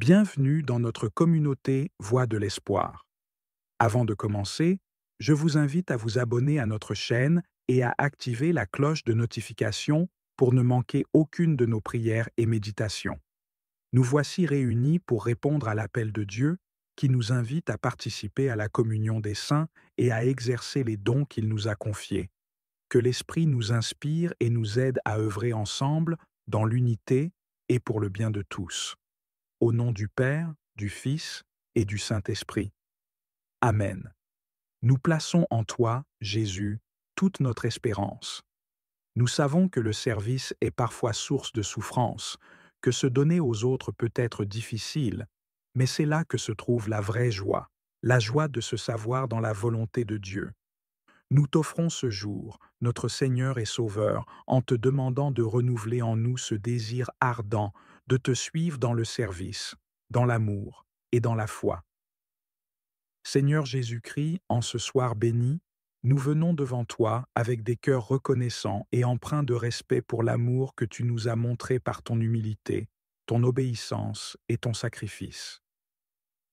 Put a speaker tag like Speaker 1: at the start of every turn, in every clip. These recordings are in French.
Speaker 1: Bienvenue dans notre communauté Voix de l'Espoir. Avant de commencer, je vous invite à vous abonner à notre chaîne et à activer la cloche de notification pour ne manquer aucune de nos prières et méditations. Nous voici réunis pour répondre à l'appel de Dieu qui nous invite à participer à la communion des saints et à exercer les dons qu'il nous a confiés. Que l'Esprit nous inspire et nous aide à œuvrer ensemble dans l'unité et pour le bien de tous. Au nom du Père, du Fils et du Saint-Esprit. Amen. Nous plaçons en toi, Jésus, toute notre espérance. Nous savons que le service est parfois source de souffrance, que se donner aux autres peut être difficile, mais c'est là que se trouve la joie de se savoir dans la volonté de Dieu. Nous t'offrons ce jour, notre Seigneur et Sauveur, en te demandant de renouveler en nous ce désir ardent de te suivre dans le service, dans l'amour et dans la foi. Seigneur Jésus-Christ, en ce soir béni, nous venons devant toi avec des cœurs reconnaissants et empreints de respect pour l'amour que tu nous as montré par ton humilité, ton obéissance et ton sacrifice.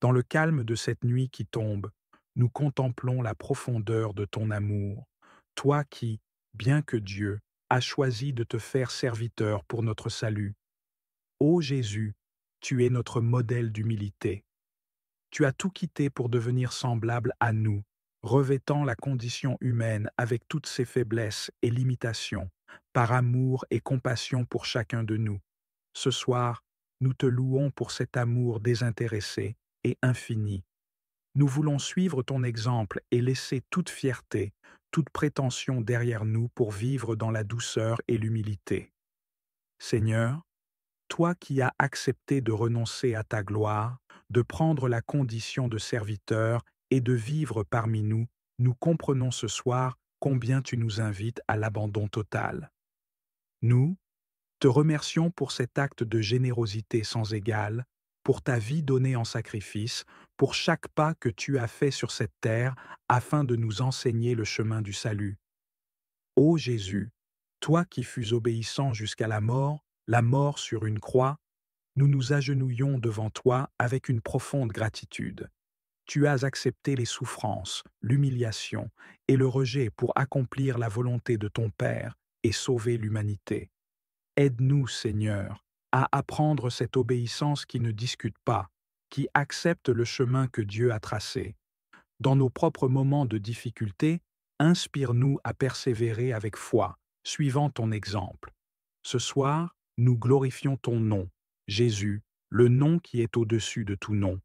Speaker 1: Dans le calme de cette nuit qui tombe, nous contemplons la profondeur de ton amour, toi qui, bien que Dieu, as choisi de te faire serviteur pour notre salut. Ô Jésus, tu es notre modèle d'humilité. Tu as tout quitté pour devenir semblable à nous, revêtant la condition humaine avec toutes ses faiblesses et limitations, par amour et compassion pour chacun de nous. Ce soir, nous te louons pour cet amour désintéressé et infini. Nous voulons suivre ton exemple et laisser toute fierté, toute prétention derrière nous pour vivre dans la douceur et l'humilité. Seigneur, toi qui as accepté de renoncer à ta gloire, de prendre la condition de serviteur et de vivre parmi nous, nous comprenons ce soir combien tu nous invites à l'abandon total. Nous te remercions pour cet acte de générosité sans égale, pour ta vie donnée en sacrifice, pour chaque pas que tu as fait sur cette terre afin de nous enseigner le chemin du salut. Ô Jésus, toi qui fus obéissant jusqu'à la mort sur une croix, nous nous agenouillons devant toi avec une profonde gratitude. Tu as accepté les souffrances, l'humiliation et le rejet pour accomplir la volonté de ton Père et sauver l'humanité. Aide-nous, Seigneur, à apprendre cette obéissance qui ne discute pas, qui accepte le chemin que Dieu a tracé. Dans nos propres moments de difficulté, inspire-nous à persévérer avec foi, suivant ton exemple. Ce soir, nous glorifions ton nom, Jésus, le nom qui est au-dessus de tout nom.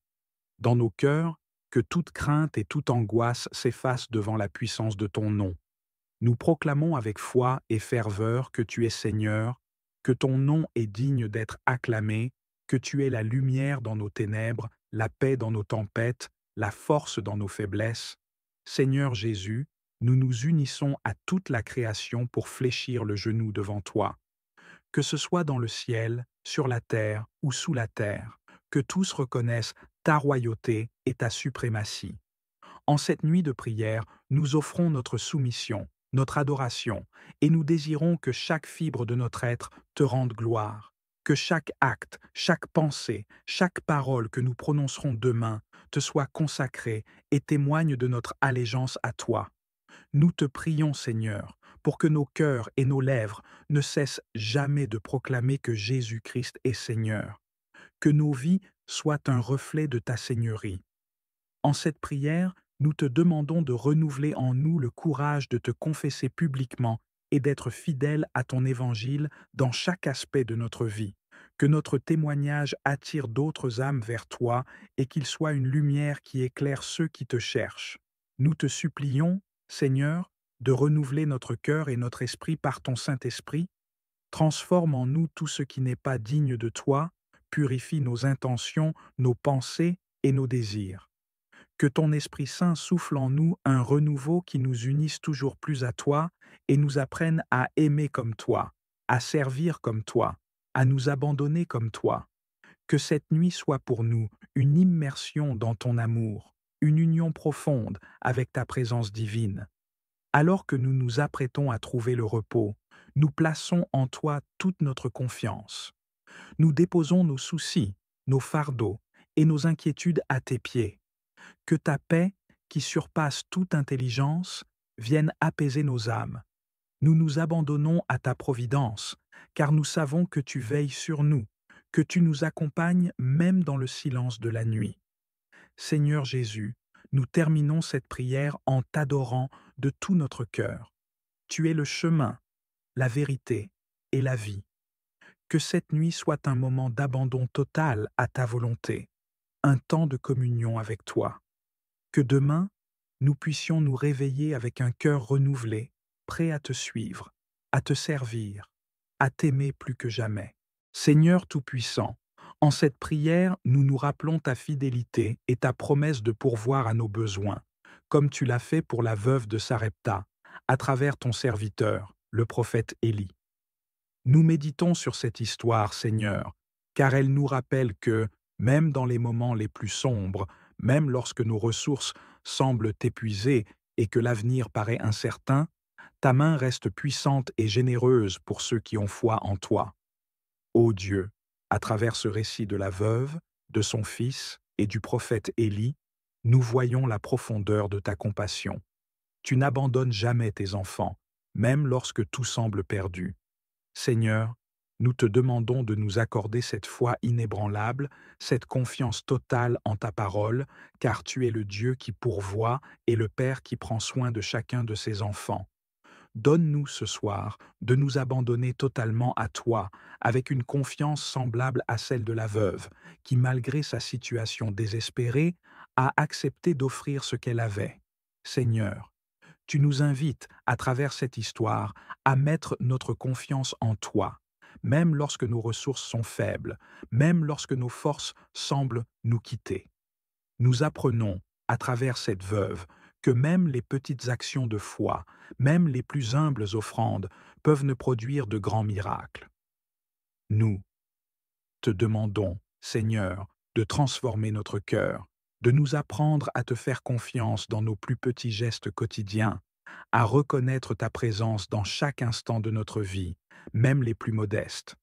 Speaker 1: Dans nos cœurs, que toute crainte et toute angoisse s'effacent devant la puissance de ton nom. Nous proclamons avec foi et ferveur que tu es Seigneur, que ton nom est digne d'être acclamé, que tu es la lumière dans nos ténèbres, la paix dans nos tempêtes, la force dans nos faiblesses. Seigneur Jésus, nous nous unissons à toute la création pour fléchir le genou devant toi. Que ce soit dans le ciel, sur la terre ou sous la terre, que tous reconnaissent ta royauté et ta suprématie. En cette nuit de prière, nous offrons notre soumission, notre adoration, et nous désirons que chaque fibre de notre être te rende gloire, que chaque acte, chaque pensée, chaque parole que nous prononcerons demain te soit consacrée et témoigne de notre allégeance à toi. Nous te prions, Seigneur, pour que nos cœurs et nos lèvres ne cessent jamais de proclamer que Jésus-Christ est Seigneur, que nos vies soient un reflet de ta Seigneurie. En cette prière, nous te demandons de renouveler en nous le courage de te confesser publiquement et d'être fidèles à ton évangile dans chaque aspect de notre vie. Que notre témoignage attire d'autres âmes vers toi et qu'il soit une lumière qui éclaire ceux qui te cherchent. Nous te supplions, Seigneur, de renouveler notre cœur et notre esprit par ton Saint-Esprit. Transforme en nous tout ce qui n'est pas digne de toi, purifie nos intentions, nos pensées et nos désirs. Que ton Esprit Saint souffle en nous un renouveau qui nous unisse toujours plus à toi et nous apprenne à aimer comme toi, à servir comme toi, à nous abandonner comme toi. Que cette nuit soit pour nous une immersion dans ton amour, une union profonde avec ta présence divine. Alors que nous nous apprêtons à trouver le repos, nous plaçons en toi toute notre confiance. Nous déposons nos soucis, nos fardeaux et nos inquiétudes à tes pieds. Que ta paix, qui surpasse toute intelligence, vienne apaiser nos âmes. Nous nous abandonnons à ta providence, car nous savons que tu veilles sur nous, que tu nous accompagnes même dans le silence de la nuit. Seigneur Jésus, nous terminons cette prière en t'adorant de tout notre cœur. Tu es le chemin, la vérité et la vie. Que cette nuit soit un moment d'abandon total à ta volonté, un temps de communion avec toi. Que demain, nous puissions nous réveiller avec un cœur renouvelé, prêt à te suivre, à te servir, à t'aimer plus que jamais. Seigneur Tout-Puissant, en cette prière, nous nous rappelons ta fidélité et ta promesse de pourvoir à nos besoins, comme tu l'as fait pour la veuve de Sarepta, à travers ton serviteur, le prophète Élie. Nous méditons sur cette histoire, Seigneur, car elle nous rappelle que, même dans les moments les plus sombres, même lorsque nos ressources semblent épuisées et que l'avenir paraît incertain, ta main reste puissante et généreuse pour ceux qui ont foi en toi. Ô Dieu, à travers ce récit de la veuve, de son fils et du prophète Élie, nous voyons la profondeur de ta compassion. Tu n'abandonnes jamais tes enfants, même lorsque tout semble perdu. Seigneur, nous te demandons de nous accorder cette foi inébranlable, cette confiance totale en ta parole, car tu es le Dieu qui pourvoit et le Père qui prend soin de chacun de ses enfants. Donne-nous ce soir de nous abandonner totalement à toi, avec une confiance semblable à celle de la veuve, qui, malgré sa situation désespérée, a accepté d'offrir ce qu'elle avait. Seigneur, tu nous invites, à travers cette histoire, à mettre notre confiance en toi, même lorsque nos ressources sont faibles, même lorsque nos forces semblent nous quitter. Nous apprenons, à travers cette veuve, que même les petites actions de foi, même les plus humbles offrandes, peuvent ne produire de grands miracles. Nous te demandons, Seigneur, de transformer notre cœur, de nous apprendre à te faire confiance dans nos plus petits gestes quotidiens, à reconnaître ta présence dans chaque instant de notre vie, même les plus modestes.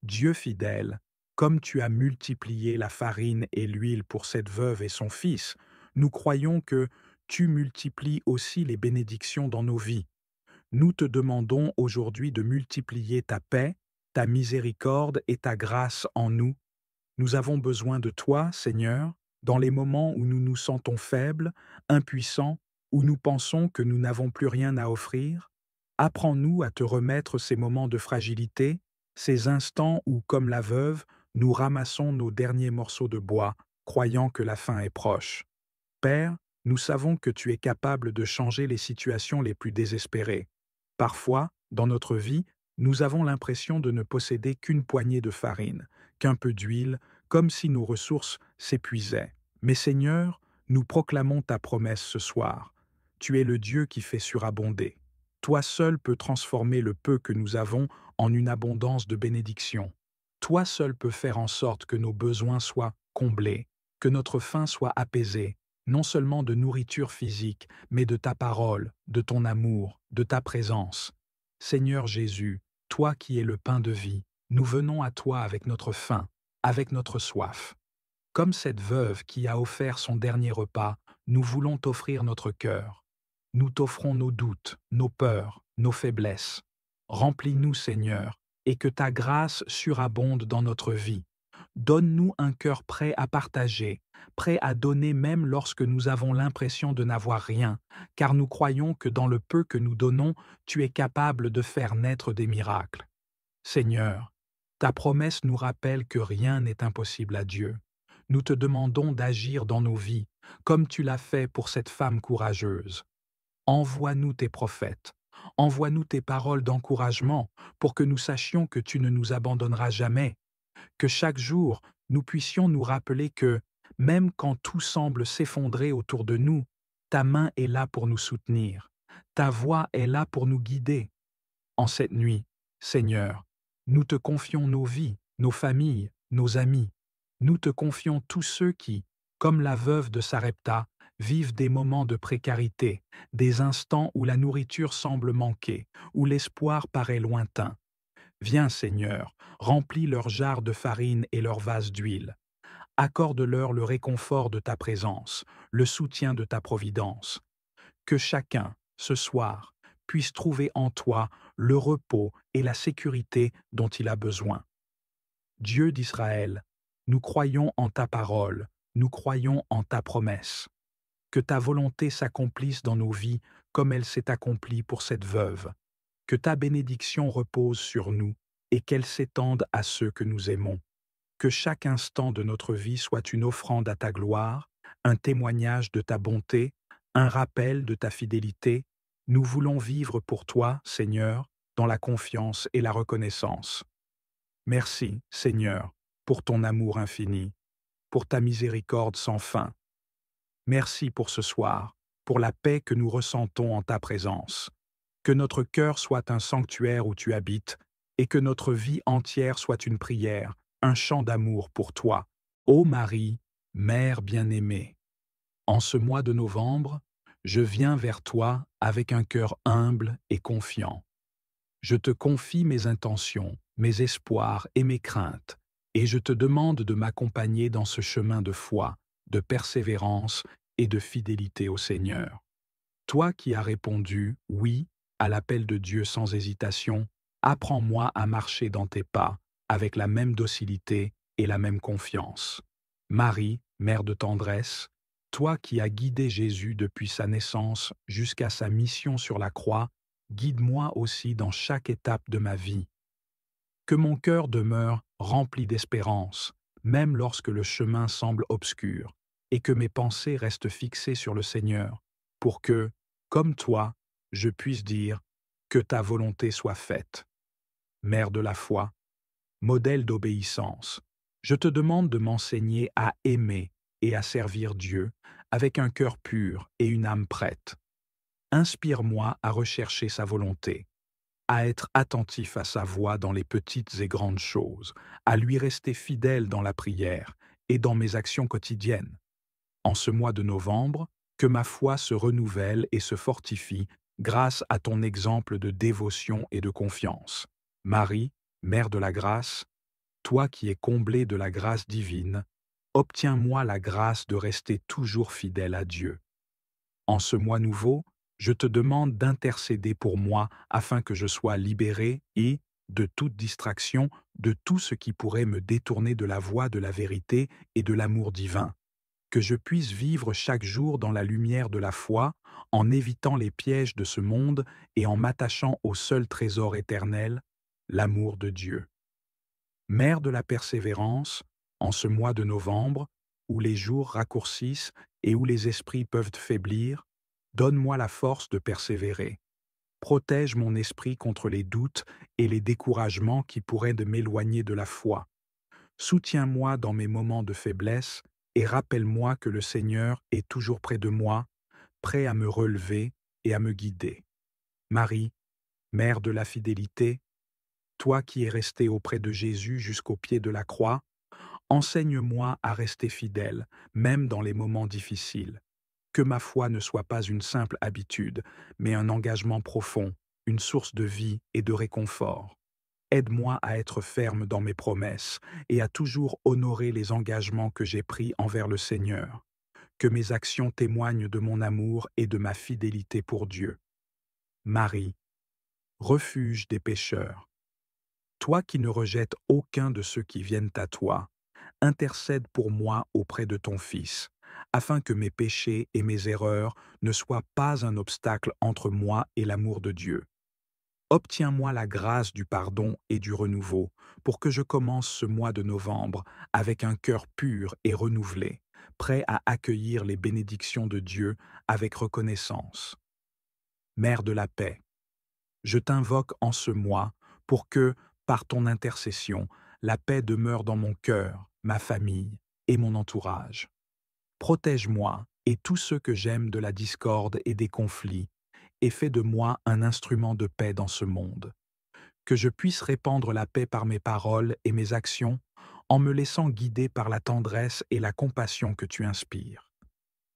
Speaker 1: Dieu fidèle, comme tu as multiplié la farine et l'huile pour cette veuve et son fils, nous croyons que tu multiplies aussi les bénédictions dans nos vies. Nous te demandons aujourd'hui de multiplier ta paix, ta miséricorde et ta grâce en nous. Nous avons besoin de toi, Seigneur, dans les moments où nous nous sentons faibles, impuissants, où nous pensons que nous n'avons plus rien à offrir. Apprends-nous à te remettre ces moments de fragilité, ces instants où, comme la veuve, nous ramassons nos derniers morceaux de bois, croyant que la fin est proche. Père, nous savons que tu es capable de changer les situations les plus désespérées. Parfois, dans notre vie, nous avons l'impression de ne posséder qu'une poignée de farine, qu'un peu d'huile, comme si nos ressources s'épuisaient. Mais Seigneur, nous proclamons ta promesse ce soir. Tu es le Dieu qui fait surabonder. Toi seul peux transformer le peu que nous avons en une abondance de bénédictions. Toi seul peux faire en sorte que nos besoins soient comblés, que notre faim soit apaisée, non seulement de nourriture physique, mais de ta parole, de ton amour, de ta présence. Seigneur Jésus, toi qui es le pain de vie, nous venons à toi avec notre faim, avec notre soif. Comme cette veuve qui a offert son dernier repas, nous voulons t'offrir notre cœur. Nous t'offrons nos doutes, nos peurs, nos faiblesses. Remplis-nous, Seigneur, et que ta grâce surabonde dans notre vie. Donne-nous un cœur prêt à partager, prêt à donner même lorsque nous avons l'impression de n'avoir rien, car nous croyons que dans le peu que nous donnons, tu es capable de faire naître des miracles. Seigneur, ta promesse nous rappelle que rien n'est impossible à Dieu. Nous te demandons d'agir dans nos vies, comme tu l'as fait pour cette femme courageuse. Envoie-nous tes prophètes, envoie-nous tes paroles d'encouragement pour que nous sachions que tu ne nous abandonneras jamais, que chaque jour nous puissions nous rappeler que, même quand tout semble s'effondrer autour de nous, ta main est là pour nous soutenir, ta voix est là pour nous guider. En cette nuit, Seigneur, nous te confions nos vies, nos familles, nos amis. Nous te confions tous ceux qui, comme la veuve de Sarepta, vivent des moments de précarité, des instants où la nourriture semble manquer, où l'espoir paraît lointain. Viens, Seigneur, remplis leurs jarres de farine et leurs vases d'huile. Accorde-leur le réconfort de ta présence, le soutien de ta providence. Que chacun, ce soir, puisse trouver en toi le repos et la sécurité dont il a besoin. Dieu d'Israël, nous croyons en ta parole, nous croyons en ta promesse. Que ta volonté s'accomplisse dans nos vies comme elle s'est accomplie pour cette veuve. Que ta bénédiction repose sur nous et qu'elle s'étende à ceux que nous aimons. Que chaque instant de notre vie soit une offrande à ta gloire, un témoignage de ta bonté, un rappel de ta fidélité. Nous voulons vivre pour toi, Seigneur, dans la confiance et la reconnaissance. Merci, Seigneur, pour ton amour infini, pour ta miséricorde sans fin. Merci pour ce soir, pour la paix que nous ressentons en ta présence. Que notre cœur soit un sanctuaire où tu habites, et que notre vie entière soit une prière, un chant d'amour pour toi. Ô Marie, Mère bien-aimée, en ce mois de novembre, je viens vers toi avec un cœur humble et confiant. Je te confie mes intentions, mes espoirs et mes craintes, et je te demande de m'accompagner dans ce chemin de foi, de persévérance et de fidélité au Seigneur. Toi qui as répondu « oui » à l'appel de Dieu sans hésitation, apprends-moi à marcher dans tes pas, avec la même docilité et la même confiance. Marie, Mère de tendresse, toi qui as guidé Jésus depuis sa naissance jusqu'à sa mission sur la croix, guide-moi aussi dans chaque étape de ma vie. Que mon cœur demeure rempli d'espérance, même lorsque le chemin semble obscur, et que mes pensées restent fixées sur le Seigneur, pour que, comme toi, je puisse dire « Que ta volonté soit faite ». Mère de la foi, modèle d'obéissance, je te demande de m'enseigner à aimer et à servir Dieu avec un cœur pur et une âme prête. Inspire-moi à rechercher sa volonté, à être attentif à sa voix dans les petites et grandes choses, à lui rester fidèle dans la prière et dans mes actions quotidiennes. En ce mois de novembre, que ma foi se renouvelle et se fortifie grâce à ton exemple de dévotion et de confiance. Marie, Mère de la grâce, toi qui es comblée de la grâce divine, obtiens-moi la grâce de rester toujours fidèle à Dieu. En ce mois nouveau, je te demande d'intercéder pour moi afin que je sois libéré et, de toute distraction, de tout ce qui pourrait me détourner de la voie de la vérité et de l'amour divin. Que je puisse vivre chaque jour dans la lumière de la foi, en évitant les pièges de ce monde et en m'attachant au seul trésor éternel, l'amour de Dieu. Mère de la persévérance, en ce mois de novembre, où les jours raccourcissent et où les esprits peuvent faiblir, donne-moi la force de persévérer. Protège mon esprit contre les doutes et les découragements qui pourraient m'éloigner de la foi. Soutiens-moi dans mes moments de faiblesse et rappelle-moi que le Seigneur est toujours près de moi, prêt à me relever et à me guider. Marie, Mère de la fidélité, toi qui es restée auprès de Jésus jusqu'au pied de la croix, enseigne-moi à rester fidèle, même dans les moments difficiles. Que ma foi ne soit pas une simple habitude, mais un engagement profond, une source de vie et de réconfort. Aide-moi à être ferme dans mes promesses et à toujours honorer les engagements que j'ai pris envers le Seigneur. Que mes actions témoignent de mon amour et de ma fidélité pour Dieu. Marie, refuge des pécheurs, toi qui ne rejettes aucun de ceux qui viennent à toi, intercède pour moi auprès de ton Fils, afin que mes péchés et mes erreurs ne soient pas un obstacle entre moi et l'amour de Dieu. Obtiens-moi la grâce du pardon et du renouveau, pour que je commence ce mois de novembre avec un cœur pur et renouvelé, prêt à accueillir les bénédictions de Dieu avec reconnaissance. Mère de la paix, je t'invoque en ce mois pour que, par ton intercession, la paix demeure dans mon cœur, ma famille et mon entourage. Protège-moi et tous ceux que j'aime de la discorde et des conflits, et fais de moi un instrument de paix dans ce monde. Que je puisse répandre la paix par mes paroles et mes actions, en me laissant guider par la tendresse et la compassion que tu inspires.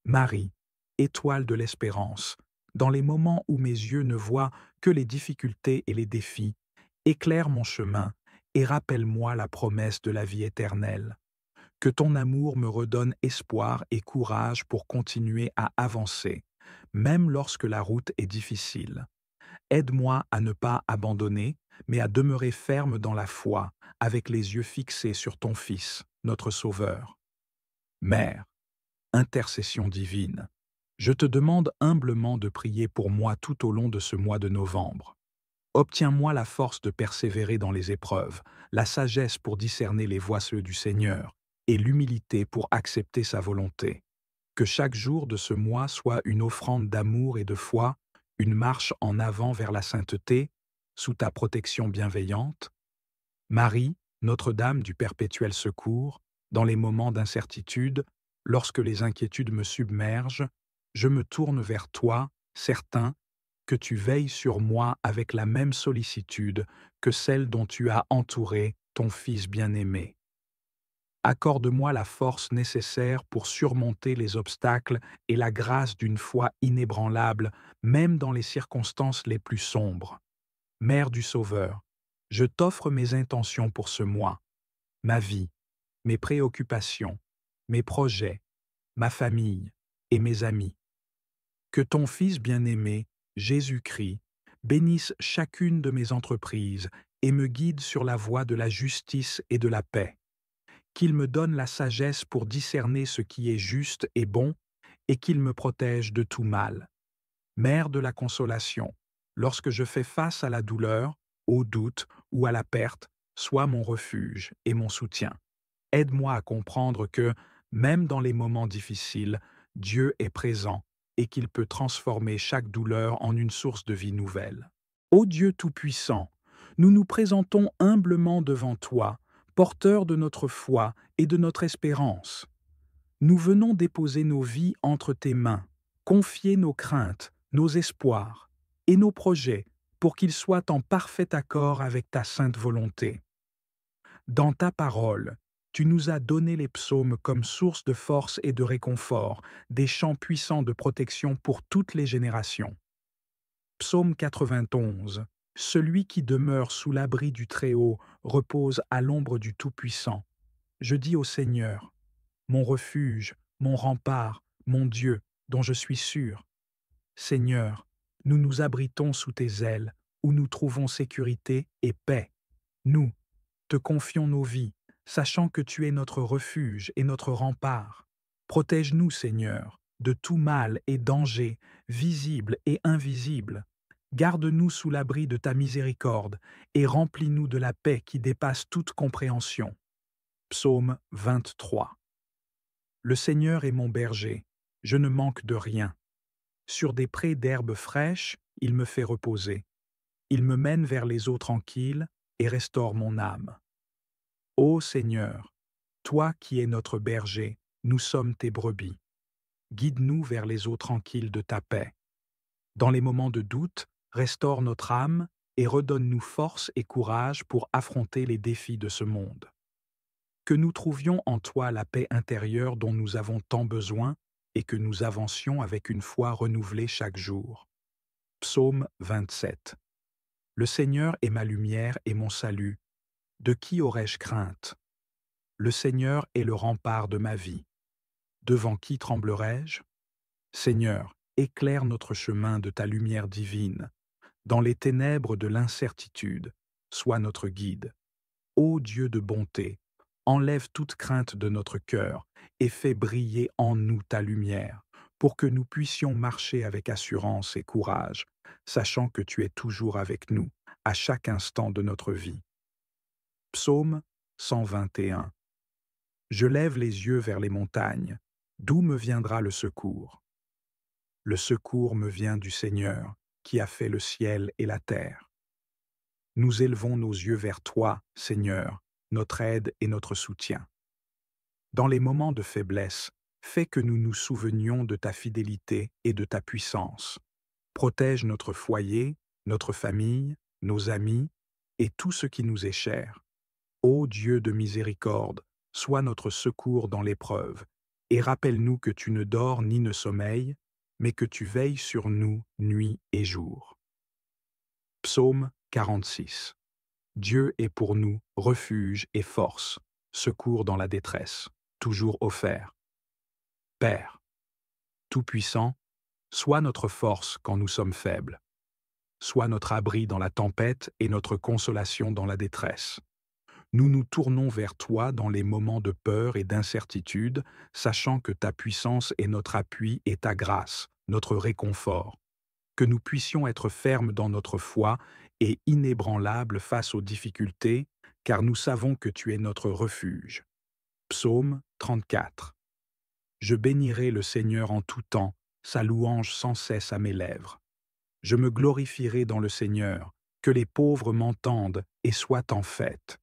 Speaker 1: Marie, étoile de l'espérance, dans les moments où mes yeux ne voient que les difficultés et les défis, éclaire mon chemin et rappelle-moi la promesse de la vie éternelle. Que ton amour me redonne espoir et courage pour continuer à avancer, même lorsque la route est difficile. Aide-moi à ne pas abandonner, mais à demeurer ferme dans la foi, avec les yeux fixés sur ton Fils, notre Sauveur. Mère, intercession divine, je te demande humblement de prier pour moi tout au long de ce mois de novembre. Obtiens-moi la force de persévérer dans les épreuves, la sagesse pour discerner les voies du Seigneur, et l'humilité pour accepter sa volonté. Que chaque jour de ce mois soit une offrande d'amour et de foi, une marche en avant vers la sainteté, sous ta protection bienveillante. Marie, Notre-Dame du perpétuel secours, dans les moments d'incertitude, lorsque les inquiétudes me submergent, je me tourne vers toi, certain que tu veilles sur moi avec la même sollicitude que celle dont tu as entouré ton Fils bien-aimé. Accorde-moi la force nécessaire pour surmonter les obstacles et la grâce d'une foi inébranlable, même dans les circonstances les plus sombres. Mère du Sauveur, je t'offre mes intentions pour ce mois, ma vie, mes préoccupations, mes projets, ma famille et mes amis. Que ton Fils bien-aimé, Jésus-Christ, bénisse chacune de mes entreprises et me guide sur la voie de la justice et de la paix. Qu'il me donne la sagesse pour discerner ce qui est juste et bon, et qu'il me protège de tout mal. Mère de la consolation, lorsque je fais face à la douleur, au doute ou à la perte, sois mon refuge et mon soutien. Aide-moi à comprendre que, même dans les moments difficiles, Dieu est présent et qu'il peut transformer chaque douleur en une source de vie nouvelle. Ô Dieu Tout-Puissant, nous nous présentons humblement devant toi, porteurs de notre foi et de notre espérance. Nous venons déposer nos vies entre tes mains, confier nos craintes, nos espoirs et nos projets pour qu'ils soient en parfait accord avec ta sainte volonté. Dans ta parole, tu nous as donné les psaumes comme source de force et de réconfort, des chants puissants de protection pour toutes les générations. Psaume 91. Celui qui demeure sous l'abri du Très-Haut repose à l'ombre du Tout-Puissant. Je dis au Seigneur, mon refuge, mon rempart, mon Dieu, dont je suis sûr. Seigneur, nous nous abritons sous tes ailes, où nous trouvons sécurité et paix. Nous te confions nos vies, sachant que tu es notre refuge et notre rempart. Protège-nous, Seigneur, de tout mal et danger, visible et invisible. Garde-nous sous l'abri de ta miséricorde et remplis-nous de la paix qui dépasse toute compréhension. Psaume 23. Le Seigneur est mon berger, je ne manque de rien. Sur des prés d'herbes fraîches, il me fait reposer. Il me mène vers les eaux tranquilles et restaure mon âme. Ô Seigneur, toi qui es notre berger, nous sommes tes brebis. Guide-nous vers les eaux tranquilles de ta paix. Dans les moments de doute, restaure notre âme et redonne-nous force et courage pour affronter les défis de ce monde. Que nous trouvions en toi la paix intérieure dont nous avons tant besoin et que nous avancions avec une foi renouvelée chaque jour. Psaume 27. Le Seigneur est ma lumière et mon salut. De qui aurais-je crainte? Le Seigneur est le rempart de ma vie. Devant qui tremblerai-je? Seigneur, éclaire notre chemin de ta lumière divine. Dans les ténèbres de l'incertitude, sois notre guide. Ô Dieu de bonté, enlève toute crainte de notre cœur et fais briller en nous ta lumière, pour que nous puissions marcher avec assurance et courage, sachant que tu es toujours avec nous, à chaque instant de notre vie. Psaume 121. Je lève les yeux vers les montagnes. D'où me viendra le secours? Le secours me vient du Seigneur, qui a fait le ciel et la terre. Nous élevons nos yeux vers toi, Seigneur, notre aide et notre soutien. Dans les moments de faiblesse, fais que nous nous souvenions de ta fidélité et de ta puissance. Protège notre foyer, notre famille, nos amis et tout ce qui nous est cher. Ô Dieu de miséricorde, sois notre secours dans l'épreuve, et rappelle-nous que tu ne dors ni ne sommeilles, mais que tu veilles sur nous nuit et jour. Psaume 46. Dieu est pour nous refuge et force, secours dans la détresse. toujours offert. Père, Tout-Puissant, sois notre force quand nous sommes faibles. Sois notre abri dans la tempête et notre consolation dans la détresse. Nous nous tournons vers toi dans les moments de peur et d'incertitude, sachant que ta puissance est notre appui et ta grâce, notre réconfort. Que nous puissions être fermes dans notre foi et inébranlables face aux difficultés, car nous savons que tu es notre refuge. Psaume 34. Je bénirai le Seigneur en tout temps, sa louange sans cesse à mes lèvres. Je me glorifierai dans le Seigneur, que les pauvres m'entendent et soient en fête.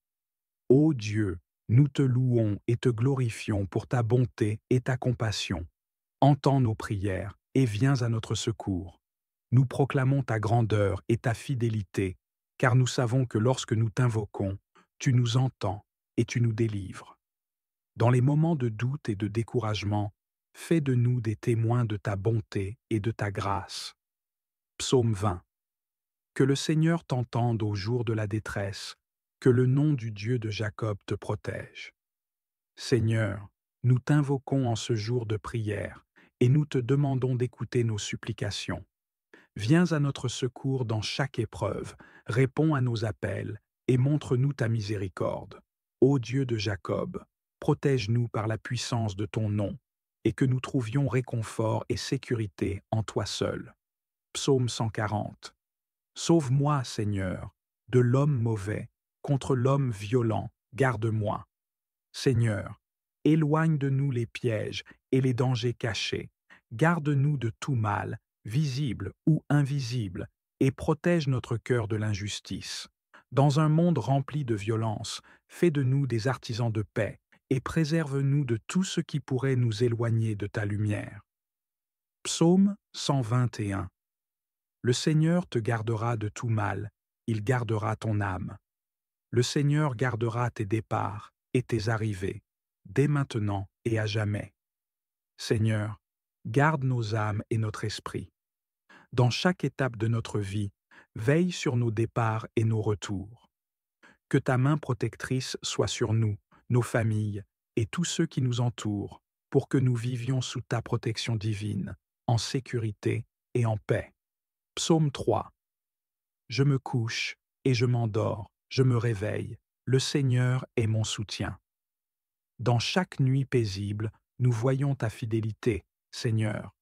Speaker 1: Ô Dieu, nous te louons et te glorifions pour ta bonté et ta compassion. Entends nos prières et viens à notre secours. Nous proclamons ta grandeur et ta fidélité, car nous savons que lorsque nous t'invoquons, tu nous entends et tu nous délivres. Dans les moments de doute et de découragement, fais de nous des témoins de ta bonté et de ta grâce. Psaume 20. Que le Seigneur t'entende au jour de la détresse, que le nom du Dieu de Jacob te protège. Seigneur, nous t'invoquons en ce jour de prière, et nous te demandons d'écouter nos supplications. Viens à notre secours dans chaque épreuve, réponds à nos appels, et montre-nous ta miséricorde. Ô Dieu de Jacob, protège-nous par la puissance de ton nom, et que nous trouvions réconfort et sécurité en toi seul. Psaume 140. Sauve-moi, Seigneur, de l'homme mauvais, contre l'homme violent, garde-moi. Seigneur, éloigne de nous les pièges et les dangers cachés, garde-nous de tout mal, visible ou invisible, et protège notre cœur de l'injustice. Dans un monde rempli de violence, fais de nous des artisans de paix, et préserve-nous de tout ce qui pourrait nous éloigner de ta lumière. Psaume 121. Le Seigneur te gardera de tout mal, il gardera ton âme. Le Seigneur gardera tes départs et tes arrivées, dès maintenant et à jamais. Seigneur, garde nos âmes et notre esprit. Dans chaque étape de notre vie, veille sur nos départs et nos retours. Que ta main protectrice soit sur nous, nos familles et tous ceux qui nous entourent, pour que nous vivions sous ta protection divine, en sécurité et en paix. Psaume 3. Je me couche et je m'endors, je me réveille, le Seigneur est mon soutien. Dans chaque nuit paisible, nous voyons ta fidélité, Seigneur.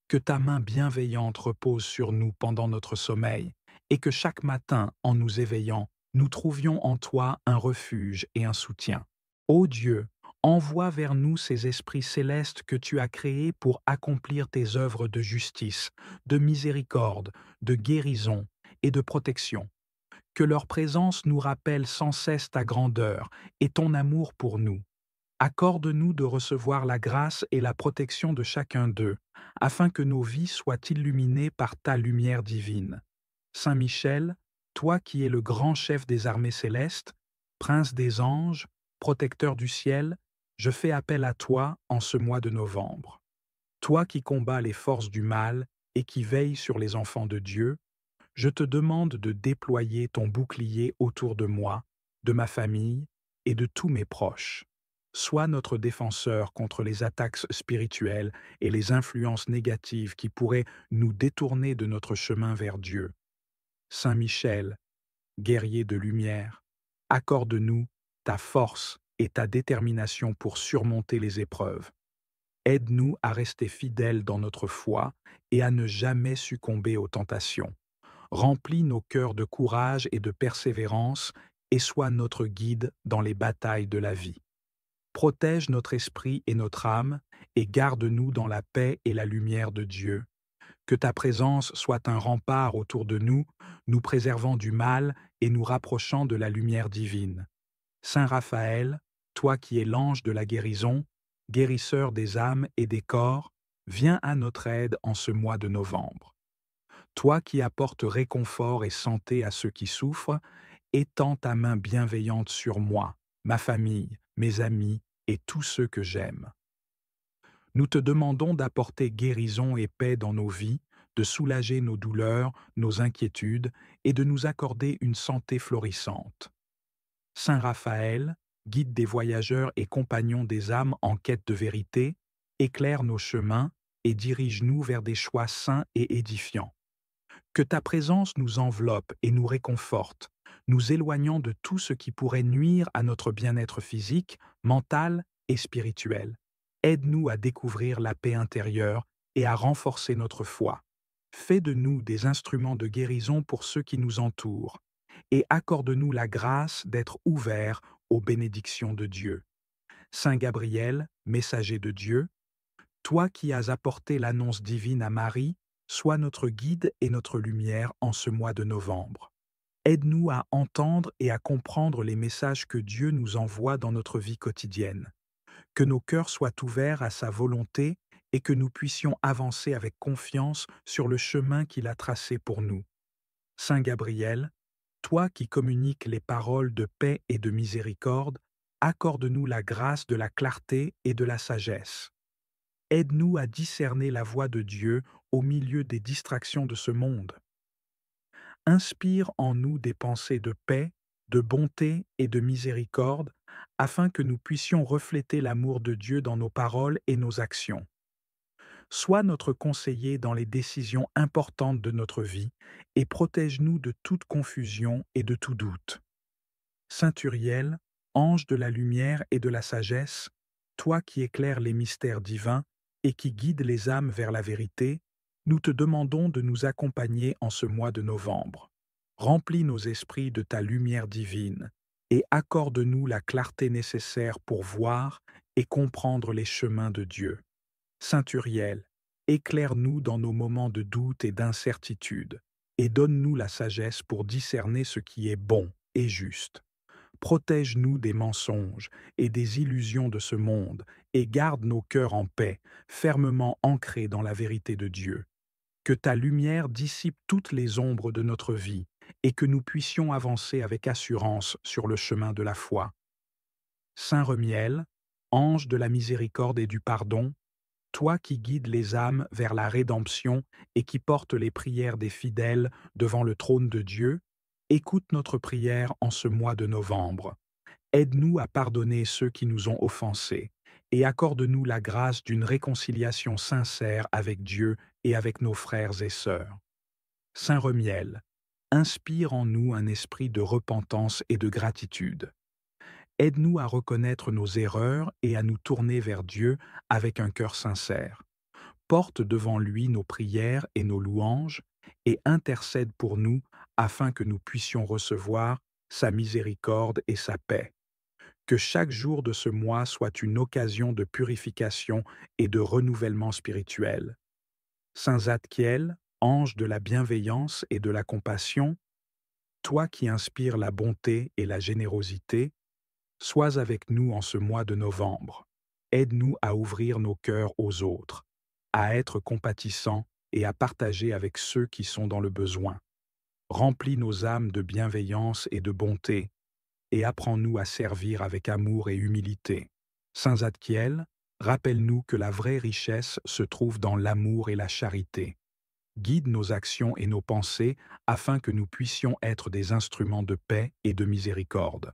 Speaker 1: Que ta main bienveillante repose sur nous pendant notre sommeil, et que chaque matin, en nous éveillant, nous trouvions en toi un refuge et un soutien. Ô Dieu, envoie vers nous ces esprits célestes que tu as créés pour accomplir tes œuvres de justice, de miséricorde, de guérison et de protection. Que leur présence nous rappelle sans cesse ta grandeur et ton amour pour nous. Accorde-nous de recevoir la grâce et la protection de chacun d'eux, afin que nos vies soient illuminées par ta lumière divine. Saint Michel, toi qui es le grand chef des armées célestes, prince des anges, protecteur du ciel, je fais appel à toi en ce mois de novembre. Toi qui combats les forces du mal et qui veilles sur les enfants de Dieu, je te demande de déployer ton bouclier autour de moi, de ma famille et de tous mes proches. Sois notre défenseur contre les attaques spirituelles et les influences négatives qui pourraient nous détourner de notre chemin vers Dieu. Saint Michel, guerrier de lumière, accorde-nous ta force et ta détermination pour surmonter les épreuves. Aide-nous à rester fidèles dans notre foi et à ne jamais succomber aux tentations. Remplis nos cœurs de courage et de persévérance et sois notre guide dans les batailles de la vie. Protège notre esprit et notre âme et garde-nous dans la paix et la lumière de Dieu. Que ta présence soit un rempart autour de nous, nous préservant du mal et nous rapprochant de la lumière divine. Saint Raphaël, toi qui es l'ange de la guérison, guérisseur des âmes et des corps, viens à notre aide en ce mois de novembre. Toi qui apportes réconfort et santé à ceux qui souffrent, étends ta main bienveillante sur moi, ma famille, mes amis et tous ceux que j'aime. Nous te demandons d'apporter guérison et paix dans nos vies, de soulager nos douleurs, nos inquiétudes et de nous accorder une santé florissante. Saint Raphaël, guide des voyageurs et compagnons des âmes en quête de vérité, éclaire nos chemins et dirige-nous vers des choix sains et édifiants. Que ta présence nous enveloppe et nous réconforte, nous éloignant de tout ce qui pourrait nuire à notre bien-être physique, mental et spirituel. Aide-nous à découvrir la paix intérieure et à renforcer notre foi. Fais de nous des instruments de guérison pour ceux qui nous entourent et accorde-nous la grâce d'être ouverts aux bénédictions de Dieu. Saint Gabriel, messager de Dieu, toi qui as apporté l'annonce divine à Marie, sois notre guide et notre lumière en ce mois de novembre. Aide-nous à entendre et à comprendre les messages que Dieu nous envoie dans notre vie quotidienne. Que nos cœurs soient ouverts à sa volonté et que nous puissions avancer avec confiance sur le chemin qu'il a tracé pour nous. Saint Gabriel, toi qui communiques les paroles de paix et de miséricorde, accorde-nous la grâce de la clarté et de la sagesse. Aide-nous à discerner la voix de Dieu au milieu des distractions de ce monde. Inspire en nous des pensées de paix, de bonté et de miséricorde, afin que nous puissions refléter l'amour de Dieu dans nos paroles et nos actions. Sois notre conseiller dans les décisions importantes de notre vie et protège-nous de toute confusion et de tout doute. Saint Uriel, ange de la lumière et de la sagesse, toi qui éclaires les mystères divins et qui guides les âmes vers la vérité, nous te demandons de nous accompagner en ce mois de novembre. Remplis nos esprits de ta lumière divine et accorde-nous la clarté nécessaire pour voir et comprendre les chemins de Dieu. Saint Uriel, éclaire-nous dans nos moments de doute et d'incertitude et donne-nous la sagesse pour discerner ce qui est bon et juste. Protège-nous des mensonges et des illusions de ce monde et garde nos cœurs en paix, fermement ancrés dans la vérité de Dieu. Que ta lumière dissipe toutes les ombres de notre vie et que nous puissions avancer avec assurance sur le chemin de la foi. Saint Remiel, ange de la miséricorde et du pardon, toi qui guides les âmes vers la rédemption et qui portes les prières des fidèles devant le trône de Dieu, écoute notre prière en ce mois de novembre. Aide-nous à pardonner ceux qui nous ont offensés et accorde-nous la grâce d'une réconciliation sincère avec Dieu et avec nos frères et sœurs. Saint Remiel, inspire en nous un esprit de repentance et de gratitude. Aide-nous à reconnaître nos erreurs et à nous tourner vers Dieu avec un cœur sincère. Porte devant lui nos prières et nos louanges et intercède pour nous afin que nous puissions recevoir sa miséricorde et sa paix. Que chaque jour de ce mois soit une occasion de purification et de renouvellement spirituel. Saint Zadkiel, ange de la bienveillance et de la compassion, toi qui inspires la bonté et la générosité, sois avec nous en ce mois de novembre. Aide-nous à ouvrir nos cœurs aux autres, à être compatissants et à partager avec ceux qui sont dans le besoin. Remplis nos âmes de bienveillance et de bonté, et apprends-nous à servir avec amour et humilité. Saint Zadkiel, rappelle-nous que la vraie richesse se trouve dans l'amour et la charité. Guide nos actions et nos pensées afin que nous puissions être des instruments de paix et de miséricorde.